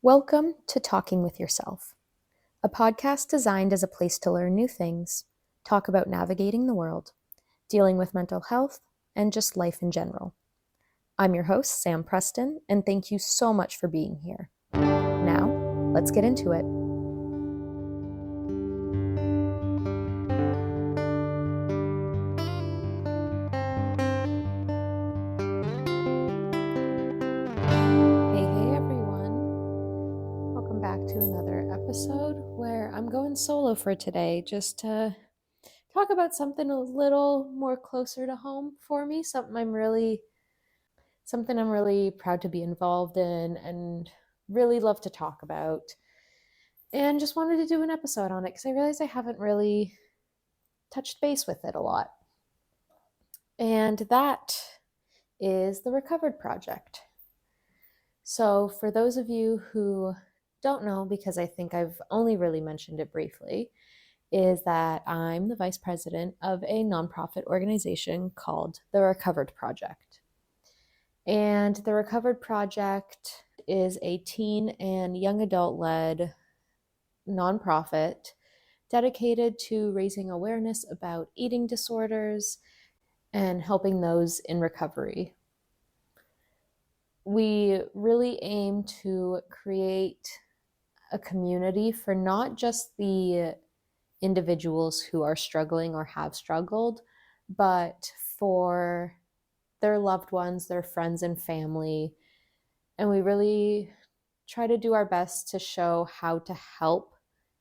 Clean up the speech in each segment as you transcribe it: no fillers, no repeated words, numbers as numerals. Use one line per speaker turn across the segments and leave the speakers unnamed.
Welcome to Talking with Yourself, a podcast designed as a place to learn new things, talk about navigating the world, dealing with mental health, and just life in general. I'm your host, Sam Preston, and thank you so much for being here. Now, let's get into it. Hey everyone. Welcome back to another episode where I'm going solo for today just to talk about something a little more closer to home for me, something I'm really proud to be involved in and really love to talk about. And just wanted to do an episode on it because I realized I haven't really touched base with it a lot. And that is the RecoverED project. So for those of you who don't know, because I think I've only really mentioned it briefly, is that I'm the vice president of a nonprofit organization called the RecoverED Project. And the RecoverED Project is a teen and young adult-led nonprofit dedicated to raising awareness about eating disorders and helping those in recovery. We really aim to create a community for not just the individuals who are struggling or have struggled, but for their loved ones, their friends and family. And we really try to do our best to show how to help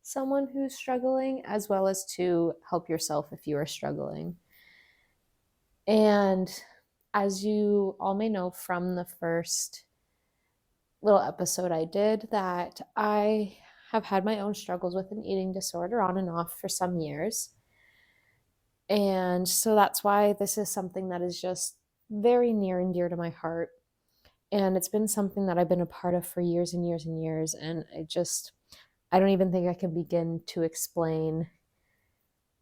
someone who's struggling, as well as to help yourself if you are struggling. And as you all may know from the first little episode I did, that I have had my own struggles with an eating disorder on and off for some years. And so that's why this is something that is just very near and dear to my heart. And it's been something that I've been a part of for years and years and years. And I don't even think I can begin to explain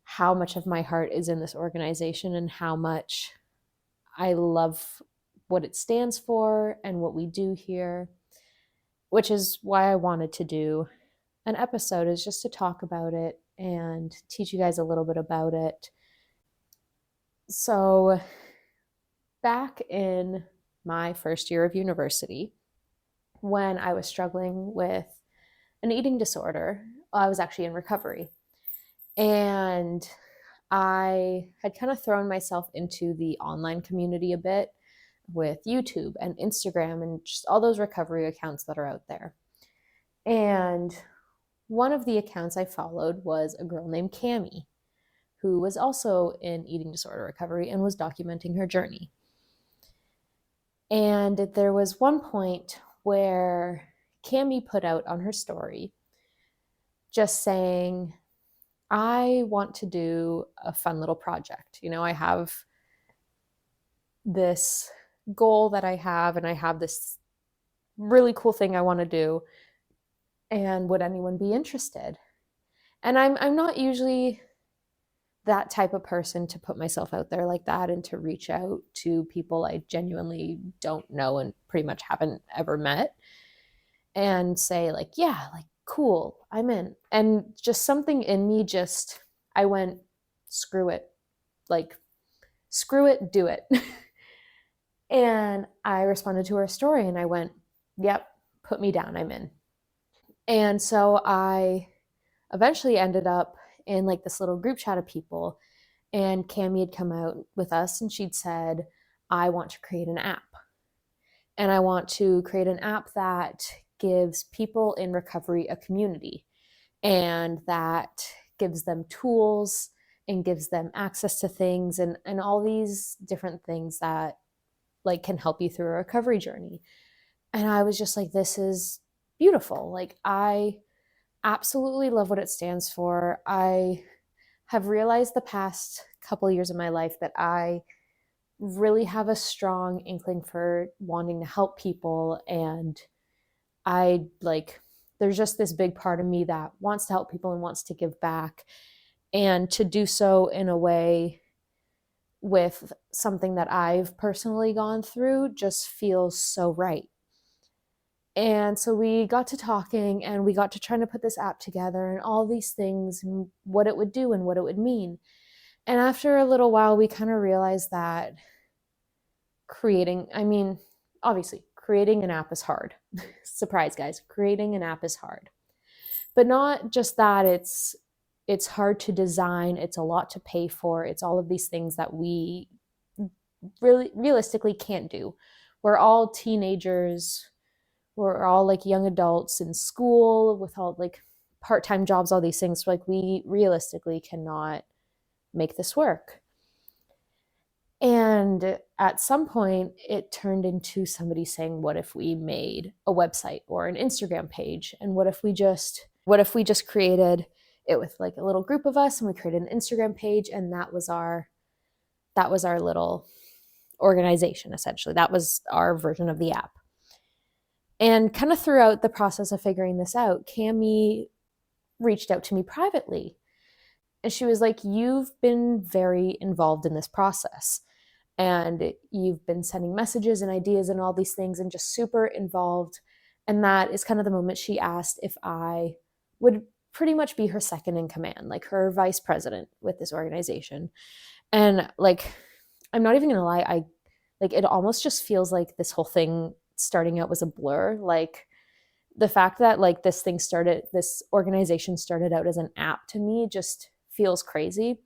how much of my heart is in this organization and how much I love what it stands for and what we do here, which is why I wanted to do an episode, is just to talk about it and teach you guys a little bit about it. So back in my first year of university, when I was struggling with an eating disorder, I was actually in recovery. And I had kind of thrown myself into the online community a bit with YouTube and Instagram and just all those recovery accounts that are out there. And one of the accounts I followed was a girl named Cami, who was also in eating disorder recovery and was documenting her journey. And there was one point where Cami put out on her story just saying, I want to do a fun little project. I have this goal that I have, and I have this really cool thing I want to do. And would anyone be interested? And I'm not usually that type of person to put myself out there like that and to reach out to people I genuinely don't know and pretty much haven't ever met and say like, yeah, like, cool, I'm in. And just something in me I went, screw it, do it. And I responded to her story and I went, yep, put me down, I'm in. And so I eventually ended up in like this little group chat of people, and Cami had come out with us and she'd said, I want to create an app. And I want to create an app that gives people in recovery a community, and that gives them tools and gives them access to things and all these different things that like can help you through a recovery journey. And I was just like, this is beautiful. Like, I absolutely love what it stands for. I have realized the past couple of years of my life that I really have a strong inkling for wanting to help people. And there's just this big part of me that wants to help people and wants to give back, and to do so in a way with something that I've personally gone through just feels so right. And so we got to talking and we got to trying to put this app together and all these things and what it would do and what it would mean. And after a little while, we kind of realized that obviously, creating an app is hard. Surprise, guys, creating an app is hard. But not just that, it's hard to design, it's a lot to pay for, it's all of these things that we really realistically can't do. We're all teenagers, we're all like young adults in school with all like part-time jobs, all these things. So, like, we realistically cannot make this work. And at some point, it turned into somebody saying, what if we made a website or an Instagram page? And what if we just created it with like a little group of us and we created an Instagram page, and that was our little organization, essentially. That was our version of the app. And kind of throughout the process of figuring this out, Cami reached out to me privately. And she was like, you've been very involved in this process. And you've been sending messages and ideas and all these things and just super involved. And that is kind of the moment she asked if I would pretty much be her second in command, like her vice president with this organization. And like, I'm not even gonna lie, it almost just feels like this whole thing starting out was a blur. Like, the fact that like this organization started out as an app, to me just feels crazy.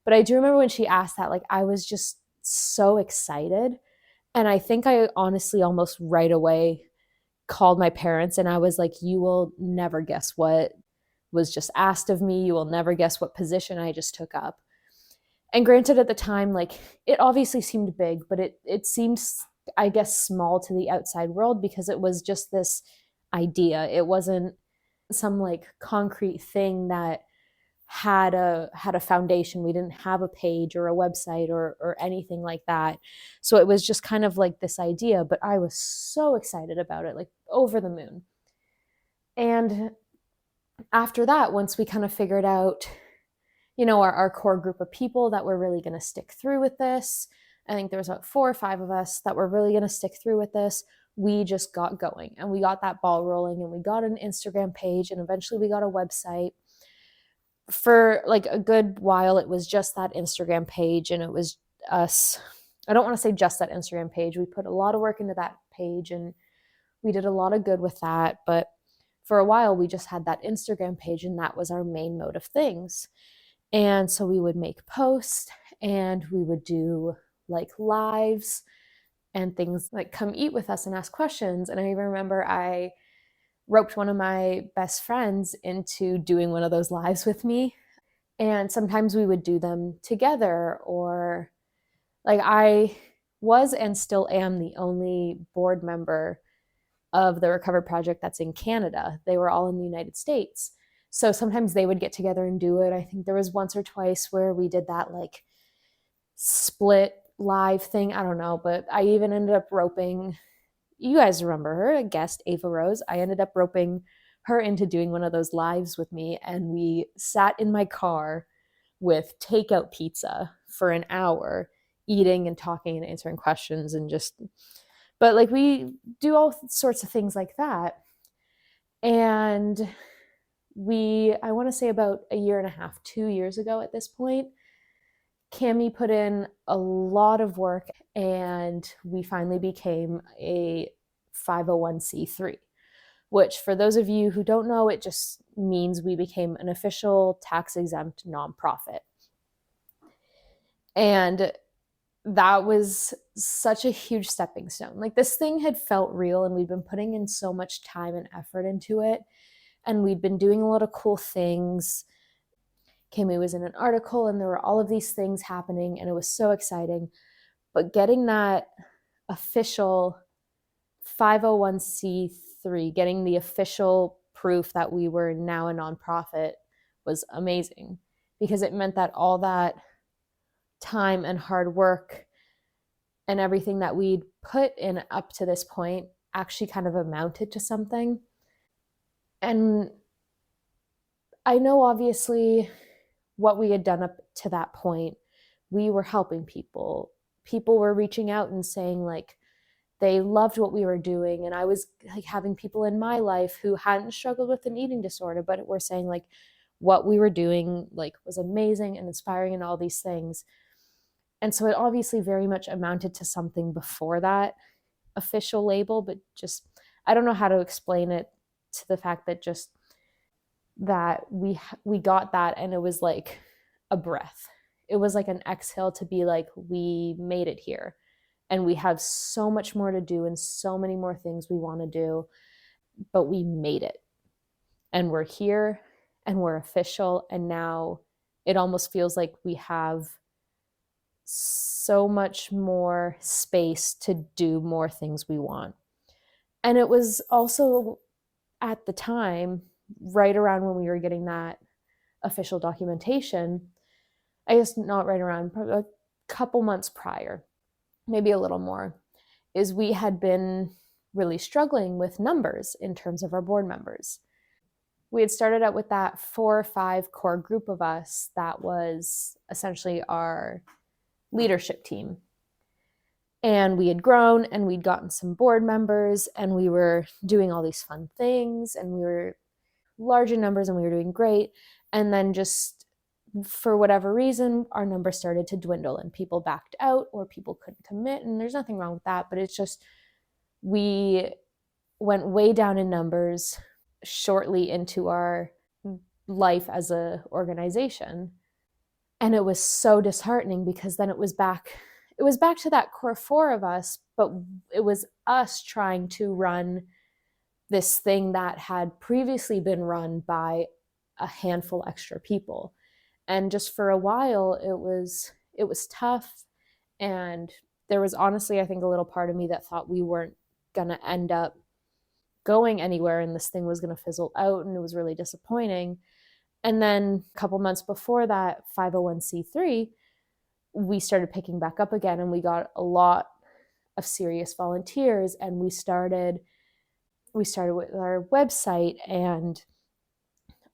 But I do remember when she asked that, like, I was just so excited. And I think I honestly almost right away called my parents and I was like, you will never guess what was just asked of me. You will never guess what position I just took up. And granted, at the time, like, it obviously seemed big, but it seems, I guess, small to the outside world because it was just this idea. It wasn't some like concrete thing that had a foundation. We didn't have a page or a website or anything like that. So it was just kind of like this idea, but I was so excited about it, like over the moon. And after that, once we kind of figured out, our core group of people that were really going to stick through with this, I think there was about 4 or 5 of us that were really going to stick through with this. We just got going and we got that ball rolling and we got an Instagram page and eventually we got a website. For like a good while, it was just that Instagram page and it was us. I don't want to say just that Instagram page. We put a lot of work into that page and we did a lot of good with that. But for a while, we just had that Instagram page and that was our main mode of things. And so we would make posts and we would do like lives and things like come eat with us and ask questions. And I even remember I roped one of my best friends into doing one of those lives with me. And sometimes we would do them together, or like, I was and still am the only board member of the Recover Project that's in Canada. They were all in the United States. So sometimes they would get together and do it. I think there was once or twice where we did that like split live thing. I don't know, but I even ended up roping, you guys remember her, a guest, Ava Rose. I ended up roping her into doing one of those lives with me. And we sat in my car with takeout pizza for an hour, eating and talking and answering questions and just, but like, we do all sorts of things like that. And I want to say about a year and a half, 2 years ago at this point, Cami put in a lot of work and we finally became a 501c3, which, for those of you who don't know, it just means we became an official tax-exempt nonprofit. And that was such a huge stepping stone. Like, this thing had felt real and we'd been putting in so much time and effort into it. And we'd been doing a lot of cool things. Cami was in an article and there were all of these things happening and it was so exciting. But getting that official 501c3, getting the official proof that we were now a nonprofit, was amazing, because it meant that all that time and hard work and everything that we'd put in up to this point actually kind of amounted to something. And I know, obviously, what we had done up to that point, we were helping people. People were reaching out and saying, like, they loved what we were doing. And I was like having people in my life who hadn't struggled with an eating disorder, but were saying like what we were doing like was amazing and inspiring and all these things. And so it obviously very much amounted to something before that official label, but just, I don't know how to explain it, to the fact that just that we got that, and it was like a breath. It was like an exhale to be like, we made it here, and we have so much more to do and so many more things we want to do, but we made it, and we're here, and we're official. And now it almost feels like we have so much more space to do more things we want. And it was also at the time, right around when we were getting that official documentation, I guess not right around, probably a couple months prior, maybe a little more, is we had been really struggling with numbers in terms of our board members. We had started out with that 4 or 5 core group of us that was essentially our leadership team. And we had grown, and we'd gotten some board members, and we were doing all these fun things, and we were large in numbers, and we were doing great. And then just for whatever reason, our numbers started to dwindle, and people backed out, or people couldn't commit. And there's nothing wrong with that, but it's just, we went way down in numbers shortly into our life as a organization. And it was so disheartening, because then it was back to that core 4 of us, but it was us trying to run this thing that had previously been run by a handful extra people. And just for a while, it was tough. And there was honestly, I think, a little part of me that thought we weren't going to end up going anywhere, and this thing was going to fizzle out, and it was really disappointing. And then a couple months before that 501c3, we started picking back up again, and we got a lot of serious volunteers, and we started with our website and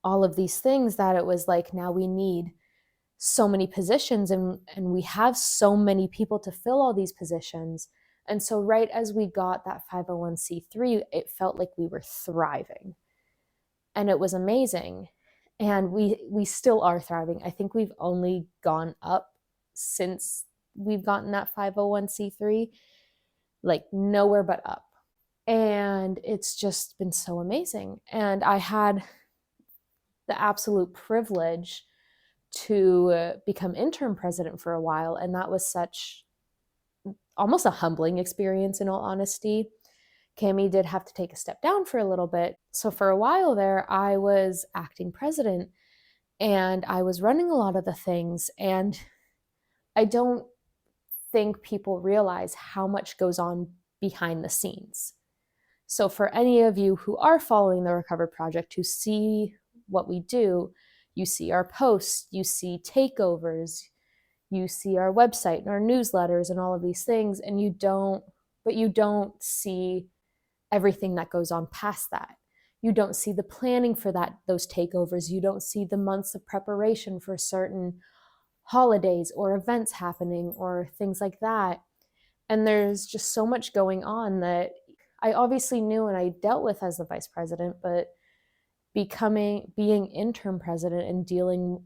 all of these things, that it was like, now we need so many positions, and we have so many people to fill all these positions. And so right as we got that 501c3, it felt like we were thriving, and it was amazing. And we still are thriving. I think we've only gone up since we've gotten that 501c3, like nowhere but up. And it's just been so amazing. And I had the absolute privilege to become interim president for a while. And that was such almost a humbling experience, in all honesty. Cami did have to take a step down for a little bit. So for a while there, I was acting president, and I was running a lot of the things. And I don't think people realize how much goes on behind the scenes. So for any of you who are following the Recover Project, who see what we do, you see our posts, you see takeovers, you see our website and our newsletters and all of these things, and you don't see everything that goes on past that. You don't see the planning for those takeovers. You don't see the months of preparation for certain holidays or events happening or things like that. And there's just so much going on that I obviously knew and I dealt with as the vice president, but being interim president and dealing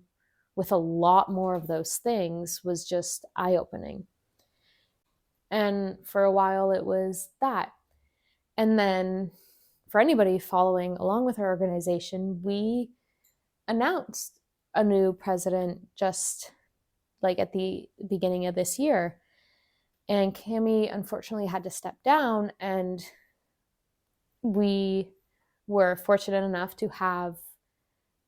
with a lot more of those things was just eye-opening. And for a while it was that. And then for anybody following along with our organization, we announced a new president just like at the beginning of this year. And Cami unfortunately had to step down, and we were fortunate enough to have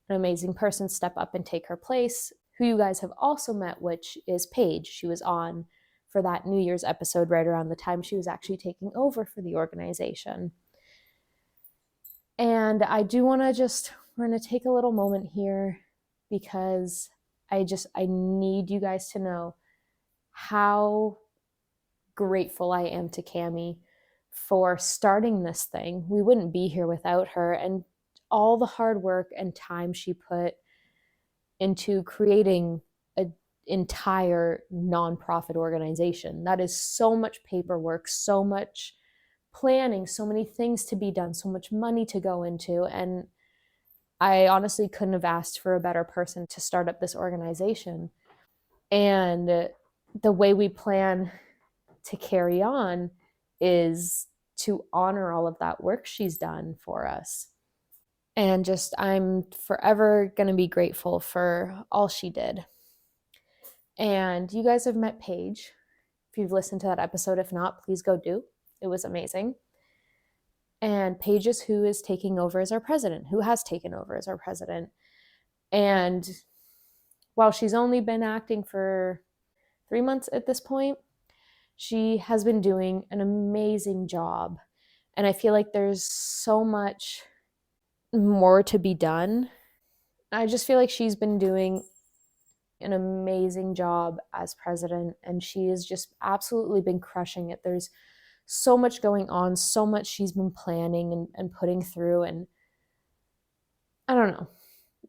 an amazing person step up and take her place, who you guys have also met, which is Paige. She was on for that New Year's episode right around the time she was actually taking over for the organization. And I do want to we're going to take a little moment here, because I need you guys to know how grateful I am to Cami for starting this thing. We wouldn't be here without her, and all the hard work and time she put into creating an entire nonprofit organization. That is so much paperwork, so much planning, so many things to be done, so much money to go into. And I honestly couldn't have asked for a better person to start up this organization. And the way we plan to carry on is to honor all of that work she's done for us. And just, I'm forever going to be grateful for all she did. And you guys have met Paige. If you've listened to that episode, if not, please go do. It was amazing. And Paige is who is taking over as our president, who has taken over as our president. And while she's only been acting for 3 months at this point, she has been doing an amazing job. And I feel like there's so much more to be done. I just feel like she's been doing an amazing job as president, and she has just absolutely been crushing it. There's so much going on, so much she's been planning and putting through. And I don't know,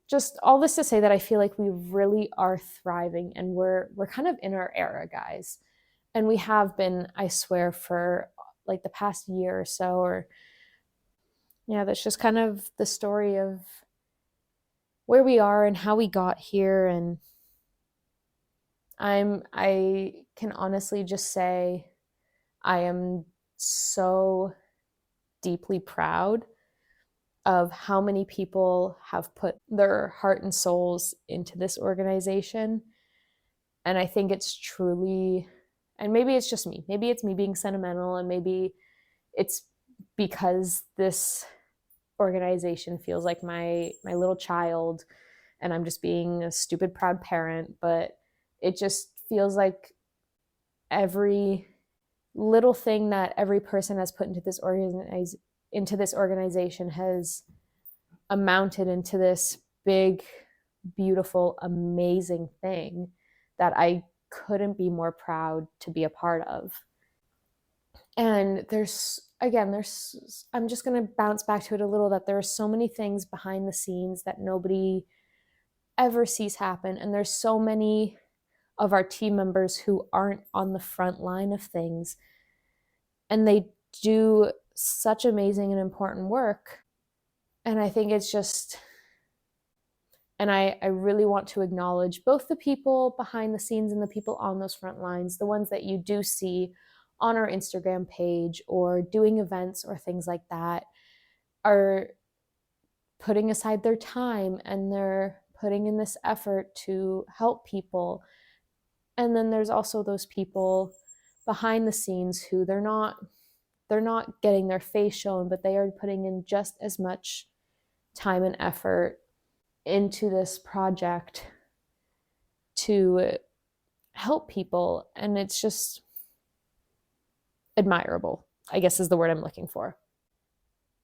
just all this to say that I feel like we really are thriving, and we're kind of in our era, guys. And we have been, I swear, for like the past year or so. Or yeah, that's just kind of the story of where we are and how we got here. And I can honestly just say I am so deeply proud of how many people have put their heart and souls into this organization. And I think it's truly, and maybe it's just me, maybe it's me being sentimental, and maybe it's because this organization feels like my little child, and I'm just being a stupid proud parent, but it just feels like every little thing that every person has put into this organization has amounted into this big, beautiful, amazing thing that I couldn't be more proud to be a part of. And I'm just going to bounce back to it a little, that there are so many things behind the scenes that nobody ever sees happen. And there's so many of our team members who aren't on the front line of things, and they do such amazing and important work. And I think it's just, and I really want to acknowledge both the people behind the scenes and the people on those front lines, the ones that you do see on our Instagram page or doing events or things like that, are putting aside their time and they're putting in this effort to help people. And then there's also those people behind the scenes who they're not getting their face shown, but they are putting in just as much time and effort into this project to help people. And it's just admirable, I guess is the word I'm looking for.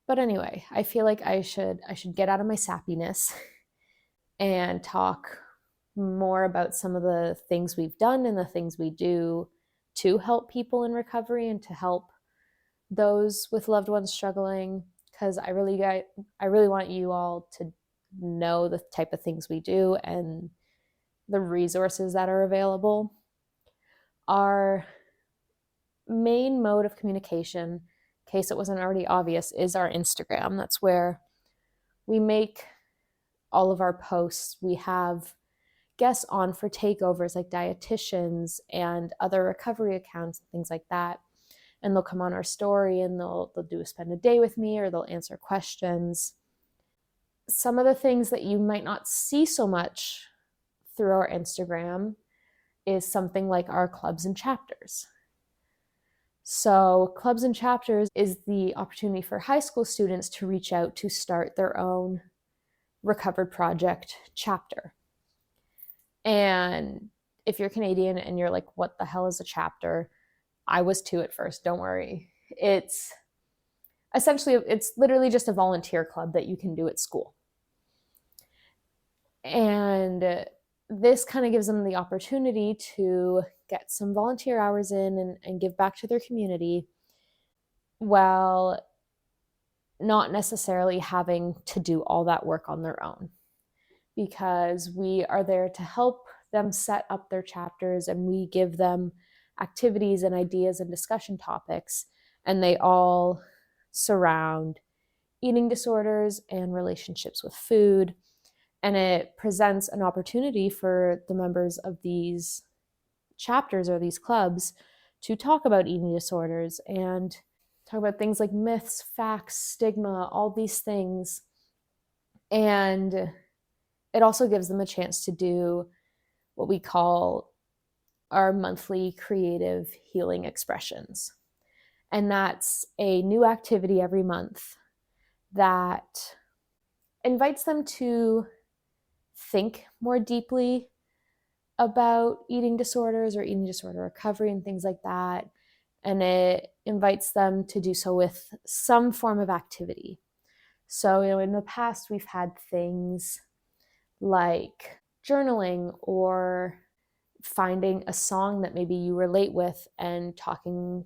But anyway, I feel like I should get out of my sappiness and talk more about some of the things we've done and the things we do to help people in recovery and to help those with loved ones struggling, because I really want you all to know the type of things we do and the resources that are available. Our main mode of communication, in case it wasn't already obvious, is our Instagram. That's where we make all of our posts. We have guests on for takeovers like dietitians and other recovery accounts and things like that. And they'll come on our story and they'll do a spend a day with me, or they'll answer questions. Some of the things that you might not see so much through our Instagram is something like our clubs and chapters. So clubs and chapters is the opportunity for high school students to reach out to start their own Recovered Project chapter. And if you're Canadian and you're like, what the hell is a chapter? I was too at first, don't worry. It's literally just a volunteer club that you can do at school. And this kind of gives them the opportunity to get some volunteer hours in and give back to their community while not necessarily having to do all that work on their own, because we are there to help them set up their chapters, and we give them activities and ideas and discussion topics. and they all surround eating disorders and relationships with food. And it presents an opportunity for the members of these chapters or these clubs to talk about eating disorders and talk about things like myths, facts, stigma, all these things. And it also gives them a chance to do what we call our monthly creative healing expressions. And that's a new activity every month that invites them to think more deeply about eating disorders or eating disorder recovery and things like that. And it invites them to do so with some form of activity. So, in the past, we've had things like journaling or finding a song that maybe you relate with and talking,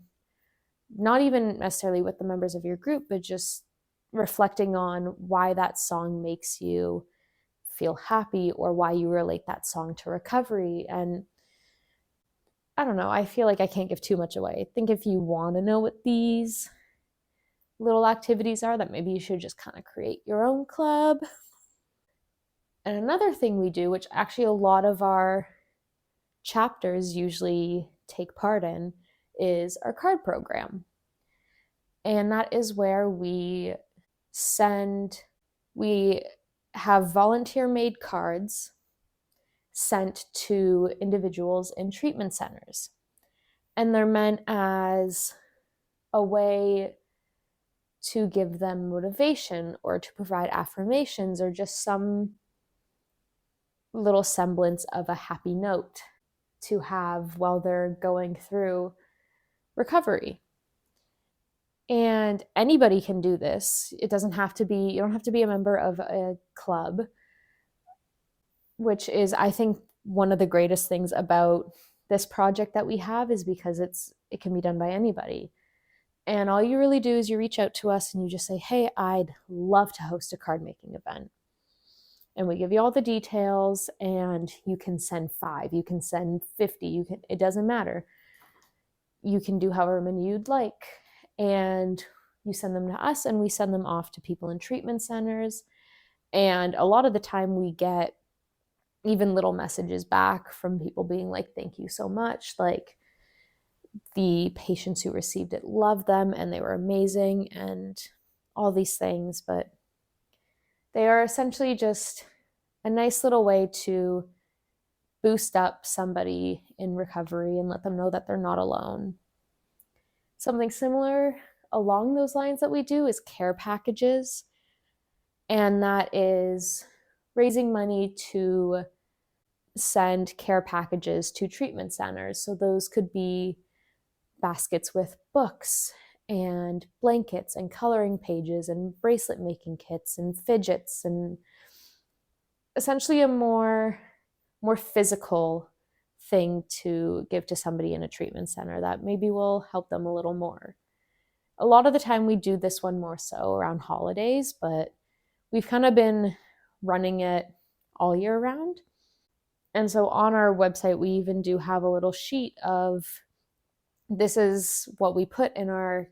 not even necessarily with the members of your group, but just reflecting on why that song makes you feel happy or why you relate that song to recovery. And I don't know, I feel like I can't give too much away. I think if you want to know what these little activities are, that maybe you should just kind of create your own club. And another thing we do, which actually a lot of our chapters usually take part in, is our card program. And that is where we have volunteer made cards sent to individuals in treatment centers. And they're meant as a way to give them motivation or to provide affirmations or just some little semblance of a happy note to have while they're going through recovery. And anybody can do this. You don't have to be a member of a club, which is, I think, one of the greatest things about this project that we have, is because it can be done by anybody. And all you really do is you reach out to us and you just say, hey, I'd love to host a card making event. And we give you all the details, and you can send 5, you can send 50, it doesn't matter. You can do however many you'd like. And you send them to us, and we send them off to people in treatment centers. And a lot of the time we get even little messages back from people being like, thank you so much. Like, the patients who received it loved them and they were amazing and all these things. But they are essentially just a nice little way to boost up somebody in recovery and let them know that they're not alone. Something similar along those lines that we do is care packages. And that is raising money to send care packages to treatment centers. So those could be baskets with books and blankets and coloring pages and bracelet making kits and fidgets, and essentially a more physical thing to give to somebody in a treatment center that maybe will help them a little more. A lot of the time we do this one more so around holidays, but we've kind of been running it all year round. And so on our website, we even do have a little sheet of, this is what we put in our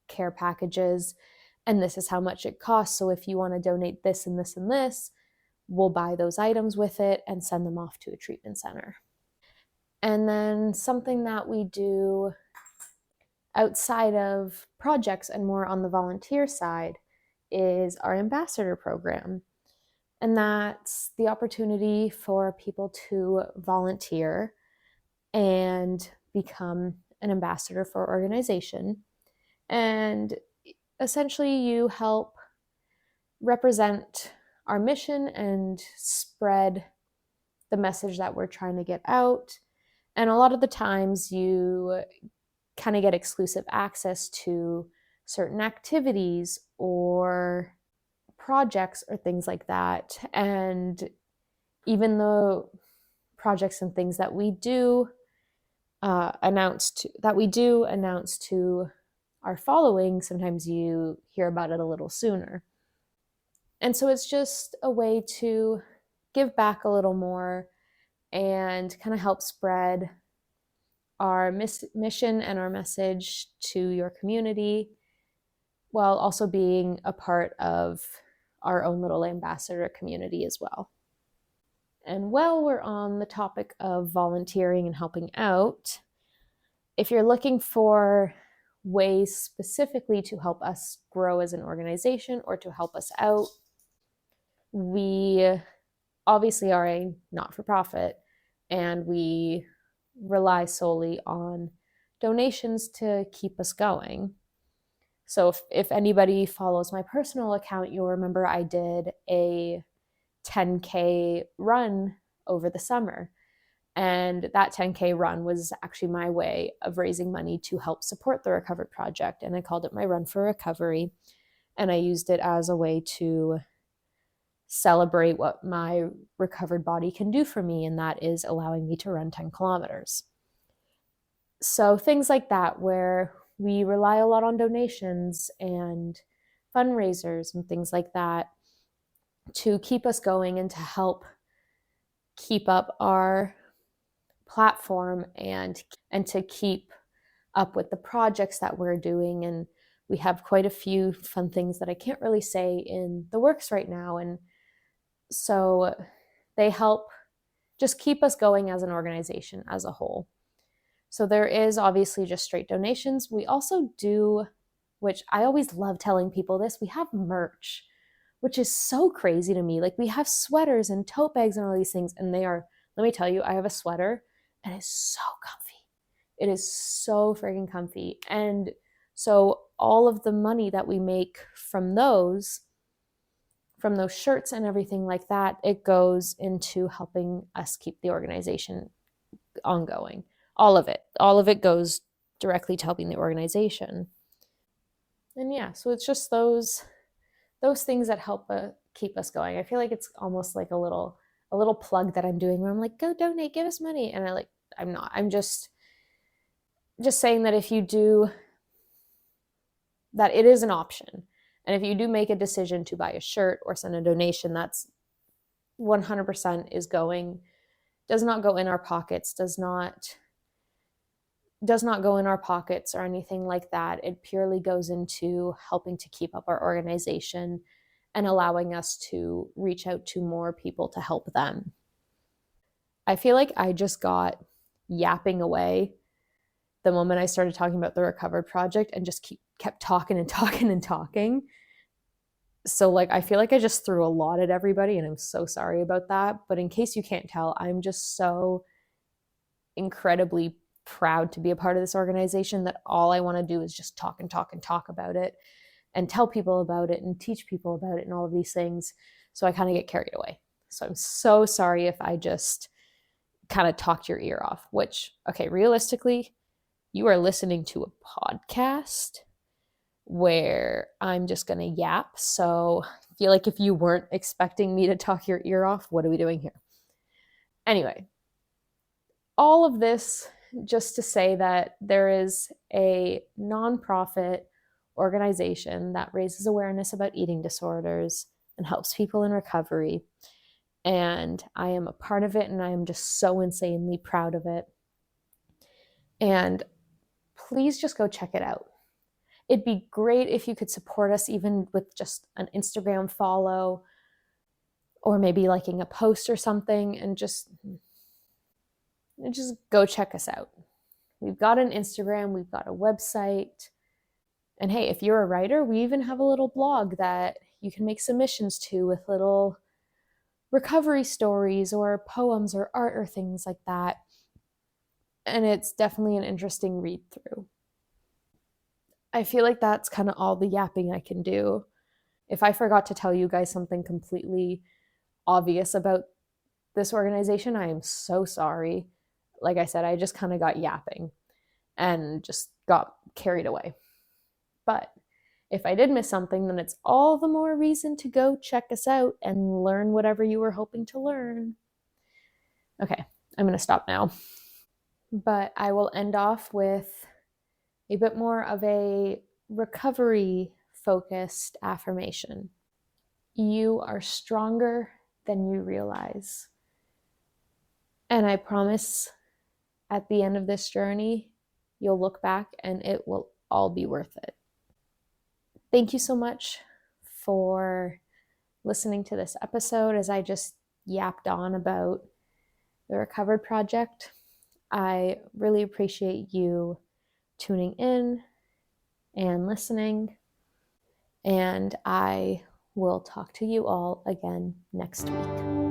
care packages, and this is how much it costs. So if you want to donate this and this and this, we'll buy those items with it and send them off to a treatment center. And then something that we do outside of projects and more on the volunteer side is our ambassador program. And that's the opportunity for people to volunteer and become an ambassador for our organization. And essentially you help represent our mission and spread the message that we're trying to get out. And a lot of the times you kind of get exclusive access to certain activities or projects or things like that. And even the projects and things that we do announce to our following, sometimes you hear about it a little sooner. And so it's just a way to give back a little more and kind of help spread our mission and our message to your community, while also being a part of our own little ambassador community as well. And while we're on the topic of volunteering and helping out, if you're looking for ways specifically to help us grow as an organization or to help us out, we obviously are a not-for-profit, and we rely solely on donations to keep us going. So if anybody follows my personal account, you'll remember I did a 10K run over the summer. And that 10K run was actually my way of raising money to help support the RecoverED project. And I called it my Run for Recovery. And I used it as a way to celebrate what my recovered body can do for me. And that is allowing me to run 10 kilometers. So things like that, where we rely a lot on donations and fundraisers and things like that to keep us going and to help keep up our platform and to keep up with the projects that we're doing. And we have quite a few fun things that I can't really say in the works right now. And so they help just keep us going as an organization as a whole. So there is obviously just straight donations. We also do, which I always love telling people this, we have merch, which is so crazy to me. Like, we have sweaters and tote bags and all these things, and they are, let me tell you, I have a sweater and it's so comfy. It is so freaking comfy. And so all of the money that we make from those shirts and everything like that, it goes into helping us keep the organization ongoing. All of it goes directly to helping the organization. And yeah, so it's just those things that help keep us going. I feel like it's almost like a little plug that I'm doing where I'm like, go donate, give us money. And I'm not. I'm just saying that if you do that, it is an option. And if you do make a decision to buy a shirt or send a donation, that's 100% does not go in our pockets, does not go in our pockets or anything like that. It purely goes into helping to keep up our organization and allowing us to reach out to more people to help them. I feel like I just got yapping away the moment I started talking about the RecoverED project and just kept talking and talking and talking. So I feel like I just threw a lot at everybody, and I'm so sorry about that. But in case you can't tell, I'm just so incredibly proud to be a part of this organization that all I want to do is just talk and talk and talk about it and tell people about it and teach people about it and all of these things. So I kind of get carried away. So I'm so sorry if I just kind of talked your ear off, which, okay, realistically, you are listening to a podcast where I'm just going to yap. So I feel like if you weren't expecting me to talk your ear off, what are we doing here? Anyway, all of this just to say that there is a nonprofit organization that raises awareness about eating disorders and helps people in recovery. And I am a part of it, and I am just so insanely proud of it. And please just go check it out. It'd be great if you could support us even with just an Instagram follow or maybe liking a post or something, and just go check us out. We've got an Instagram, we've got a website. And hey, if you're a writer, we even have a little blog that you can make submissions to with little recovery stories or poems or art or things like that. And it's definitely an interesting read through. I feel like that's kind of all the yapping I can do. If I forgot to tell you guys something completely obvious about this organization, I am so sorry. Like I said, I just kind of got yapping and just got carried away. But if I did miss something, then it's all the more reason to go check us out and learn whatever you were hoping to learn. Okay, I'm going to stop now. But I will end off with a bit more of a recovery-focused affirmation. You are stronger than you realize. And I promise at the end of this journey, you'll look back and it will all be worth it. Thank you so much for listening to this episode as I just yapped on about the RecoverED project. I really appreciate you tuning in and listening, and I will talk to you all again next week.